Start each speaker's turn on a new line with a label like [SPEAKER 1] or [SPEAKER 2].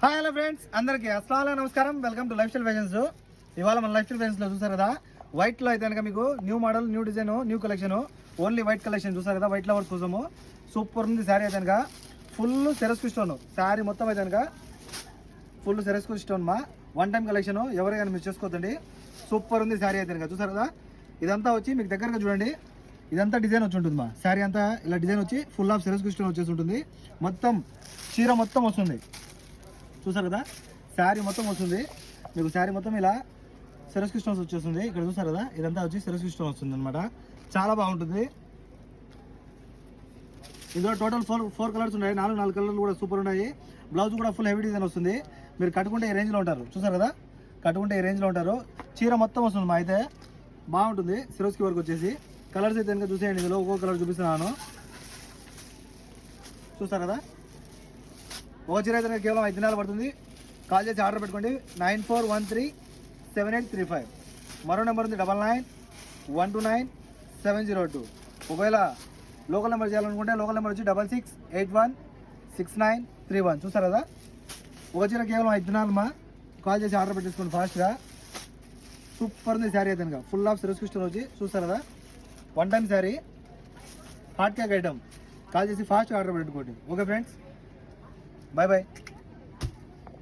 [SPEAKER 1] Hi hello friends, అందరికీ అస్సలాము నమస్కారం. Welcome to life style fashions. ఇవాళ మన లైఫ్ స్టైల్ ఫ్యాషన్స్లో చూసారు కదా, వైట్లో అయితే కనుక మీకు new model, new design, new collection, only white collection చూసారు కదా. వైట్ లవర్స్ కోసము సూపర్ ఉంది శారీ అయితే కనుక. ఫుల్ సెరస్కు స్టోన్ శారీ మొత్తం అయితే కనుక ఫుల్ సెరస్కు స్టోన్ మా వన్ టైం కలెక్షన్. ఎవరైనా మీరు చేసుకోవద్దండి, సూపర్ ఉంది శారీ అయితే కనుక. చూసారు కదా, ఇదంతా వచ్చి మీకు దగ్గరగా చూడండి, ఇదంతా డిజైన్ వచ్చి ఉంటుంది మా శారీ అంతా. ఇలా డిజైన్ వచ్చి ఫుల్ ఆఫ్ సెరస్కు స్టోన్ వచ్చేసి ఉంటుంది. మొత్తం చీర మొత్తం వస్తుంది, చూసారు కదా. శారీ మొత్తం వస్తుంది మీకు, శారీ మొత్తం ఇలా సెరస్కు స్టోన్స్ వచ్చేస్తుంది. ఇక్కడ చూసారు కదా, ఇదంతా వచ్చి సెరస్కు స్టోన్ వస్తుంది అనమాట. చాలా బాగుంటుంది. ఇందులో టోటల్ ఫోర్ కలర్స్ ఉన్నాయి, నాలుగు కలర్లు కూడా సూపర్ ఉన్నాయి. బ్లౌజ్ కూడా ఫుల్ హెవీ డిజైన్ వస్తుంది. మీరు కట్టుకుంటే ఈ రేంజ్లో ఉంటారు, చూసారు కదా. కట్టుకుంటే ఈ రేంజ్లో ఉంటారు. చీర మొత్తం వస్తుంది మా అయితే బాగుంటుంది. సిరోస్కి వరకు వచ్చేసి కలర్స్ అయితే కనుక చూసేయండి. ఇందులో ఒక్కొక్క కలర్ చూపిస్తున్నాను, చూసారు కదా. ఒక చీర అయితే కేవలం 5 దినాలు పడుతుంది. కాల్ చేసి ఆర్డర్ పెట్టుకోండి. 94137835. మరో నెంబర్ ఉంది 99129702. ఒకవేళ లోకల్ నెంబర్ చేయాలనుకుంటే లోకల్ నెంబర్ వచ్చి 66816931. చూసారు కదా, ఒక చీర కేవలం 5 దినాలు మా. కాల్ చేసి ఆర్డర్ పెట్టేసుకోండి ఫాస్ట్గా. సూపర్ ఉంది శారీ అయితే కనుక, ఫుల్ ఆఫ్ సిరోస్కి స్టోన్ వచ్చి. చూసారు కదా, one time sari, hot cake item. Call చేసి ఫాస్ట్గా ఆర్డర్ పెట్టుకోండి. Okay friends, bye bye.